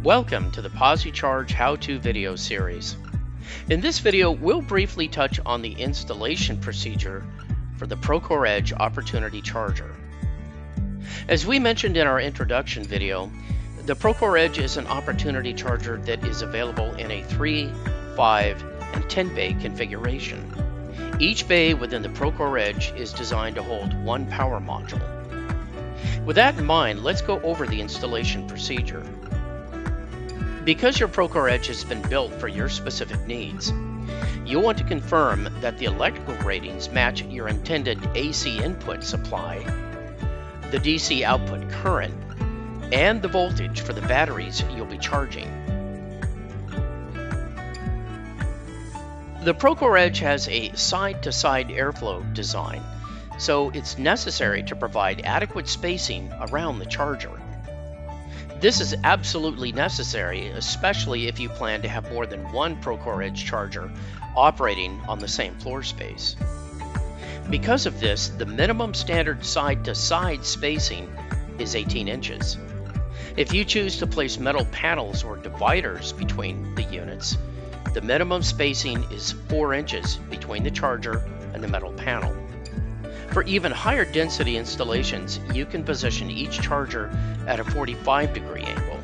Welcome to the PosiCharge how-to video series. In this video, we'll briefly touch on the installation procedure for the ProCore Edge Opportunity Charger. As we mentioned in our introduction video, the ProCore Edge is an opportunity charger that is available in a 3, 5, and 10 bay configuration. Each bay within the ProCore Edge is designed to hold one power module. With that in mind, let's go over the installation procedure. Because your ProCore Edge has been built for your specific needs, you'll want to confirm that the electrical ratings match your intended AC input supply, the DC output current, and the voltage for the batteries you'll be charging. The ProCore Edge has a side-to-side airflow design, so it's necessary to provide adequate spacing around the charger. This is absolutely necessary, especially if you plan to have more than one ProCore Edge charger operating on the same floor space. Because of this, the minimum standard side-to-side spacing is 18 inches. If you choose to place metal panels or dividers between the units, the minimum spacing is 4 inches between the charger and the metal panel. For even higher density installations, you can position each charger at a 45-degree angle.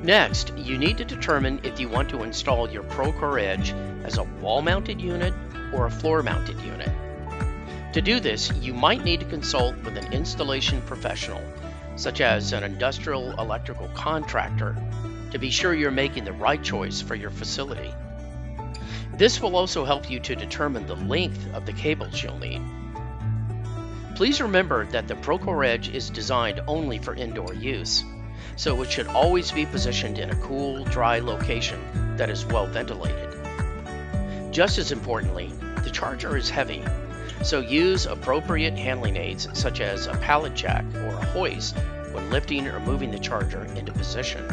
Next, you need to determine if you want to install your ProCore Edge as a wall-mounted unit or a floor-mounted unit. To do this, you might need to consult with an installation professional, such as an industrial electrical contractor, to be sure you're making the right choice for your facility. This will also help you to determine the length of the cables you'll need. Please remember that the ProCore Edge is designed only for indoor use, so it should always be positioned in a cool, dry location that is well ventilated. Just as importantly, the charger is heavy, so use appropriate handling aids such as a pallet jack or a hoist when lifting or moving the charger into position.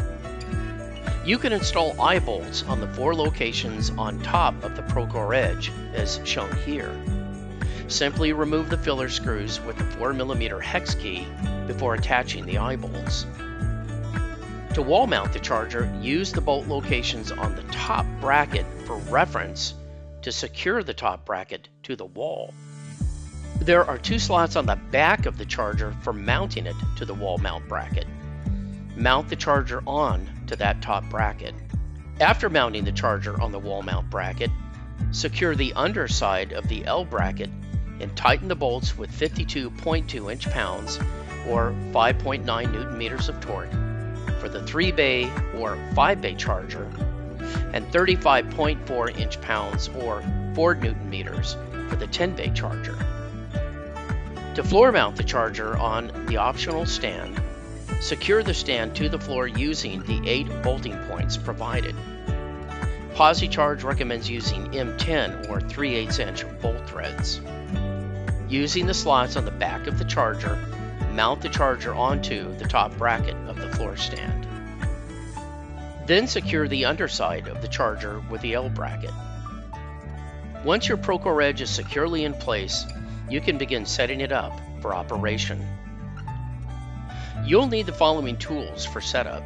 You can install eye bolts on the 4 locations on top of the ProCore Edge, as shown here. Simply remove the filler screws with the 4mm hex key before attaching the eye bolts. To wall mount the charger, use the bolt locations on the top bracket for reference to secure the top bracket to the wall. There are 2 slots on the back of the charger for mounting it to the wall mount bracket. Mount the charger on to that top bracket. After mounting the charger on the wall mount bracket, secure the underside of the L bracket and tighten the bolts with 52.2 inch-pounds or 5.9 Newton-meters of torque for the 3-bay or 5-bay charger and 35.4 inch-pounds or 4 Newton-meters for the 10-bay charger. To floor mount the charger on the optional stand, secure the stand to the floor using the 8 bolting points provided. PosiCharge recommends using M10 or 3/8 inch bolt threads. Using the slots on the back of the charger, mount the charger onto the top bracket of the floor stand. Then secure the underside of the charger with the L bracket. Once your ProCore Edge is securely in place, you can begin setting it up for operation. You'll need the following tools for setup: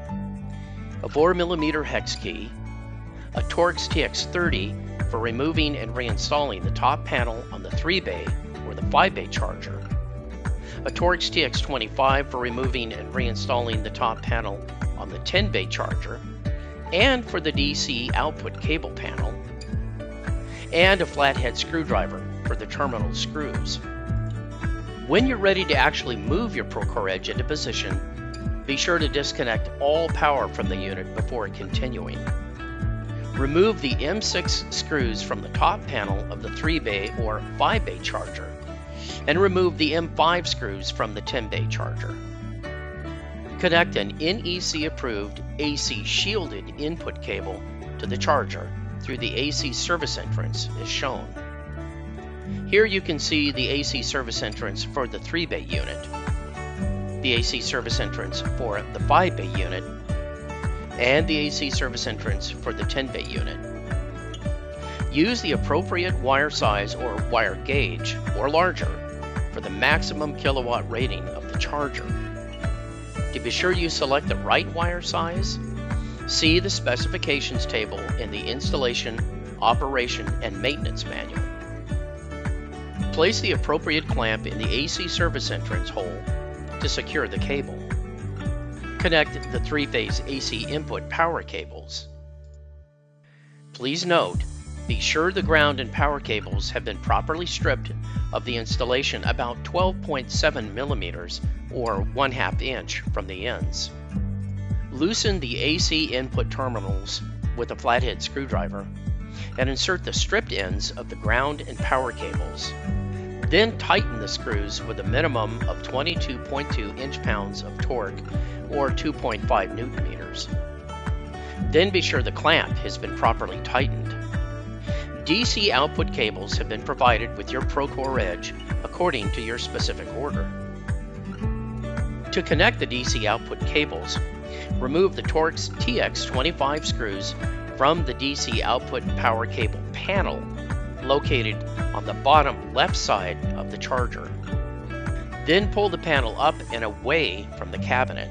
a 4mm hex key, a Torx TX30 for removing and reinstalling the top panel on the 3-bay or the 5-bay charger, a Torx TX25 for removing and reinstalling the top panel on the 10-bay charger and for the DC output cable panel, and a flathead screwdriver for the terminal screws. When you're ready to actually move your ProCore Edge into position, be sure to disconnect all power from the unit before continuing. Remove the M6 screws from the top panel of the 3-bay or 5-bay charger, and remove the M5 screws from the 10-bay charger. Connect an NEC-approved AC shielded input cable to the charger through the AC service entrance as shown. Here you can see the AC service entrance for the 3-bay unit, the AC service entrance for the 5-bay unit, and the AC service entrance for the 10-bay unit. Use the appropriate wire size or wire gauge, or larger, for the maximum kilowatt rating of the charger. To be sure you select the right wire size, See the specifications table in the Installation, Operation, and Maintenance Manual. Place the appropriate clamp in the AC service entrance hole to secure the cable. Connect the 3-phase AC input power cables. Please note, be sure the ground and power cables have been properly stripped of the installation about 12.7 millimeters or 1/2 inch from the ends. Loosen the AC input terminals with a flathead screwdriver and insert the stripped ends of the ground and power cables. Then tighten the screws with a minimum of 22.2 inch-pounds of torque or 2.5 newton meters. Then be sure the clamp has been properly tightened. DC output cables have been provided with your ProCore Edge according to your specific order. To connect the DC output cables, remove the Torx TX25 screws from the DC output power cable panel located on the bottom left side of the charger. Then pull the panel up and away from the cabinet.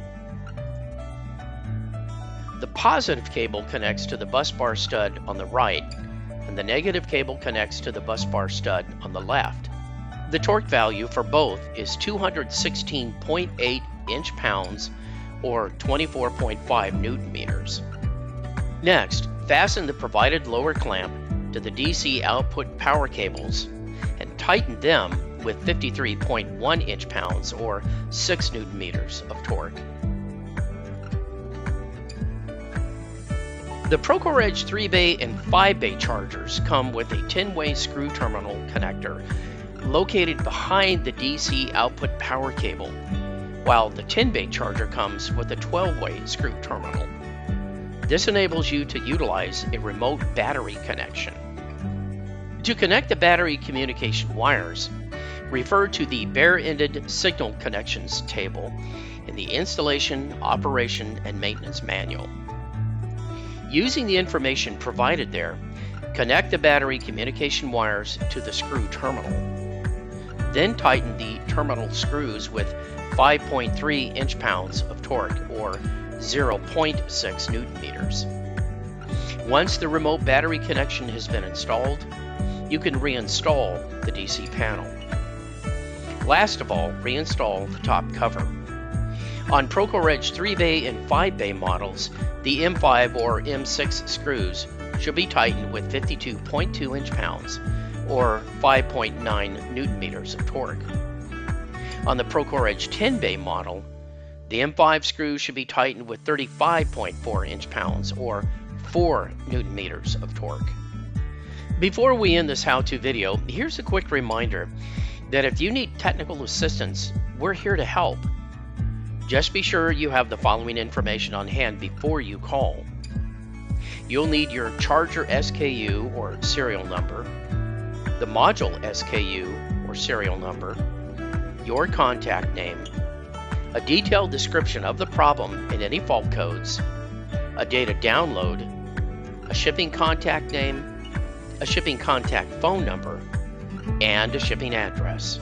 The positive cable connects to the bus bar stud on the right, and the negative cable connects to the bus bar stud on the left. The torque value for both is 216.8 inch-pounds or 24.5 newton meters. Next, fasten the provided lower clamp to the DC output power cables and tighten them with 53.1 inch-pounds or 6 newton meters of torque. The ProCore Edge 3-bay and 5-bay chargers come with a 10-way screw terminal connector located behind the DC output power cable, while the 10-bay charger comes with a 12-way screw terminal. This enables you to utilize a remote battery connection. To connect the battery communication wires, refer to the bare-ended signal connections table in the Installation, Operation, and Maintenance Manual. Using the information provided there, connect the battery communication wires to the screw terminal. Then tighten the terminal screws with 5.3 inch-pounds of torque or 0.6 newton meters. Once the remote battery connection has been installed, you can reinstall the DC panel. Last of all, reinstall the top cover. On ProCore Edge 3-bay and 5-bay models, the M5 or M6 screws should be tightened with 52.2 inch-pounds or 5.9 newton meters of torque. On the ProCore Edge 10-bay model, the M5 screws should be tightened with 35.4 inch-pounds or 4 newton meters of torque. Before we end this how-to video, here's a quick reminder that if you need technical assistance, we're here to help. Just be sure you have the following information on hand before you call. You'll need your charger SKU or serial number, the module SKU or serial number, your contact name, a detailed description of the problem and any fault codes, a data download, a shipping contact name, a shipping contact phone number, and a shipping address.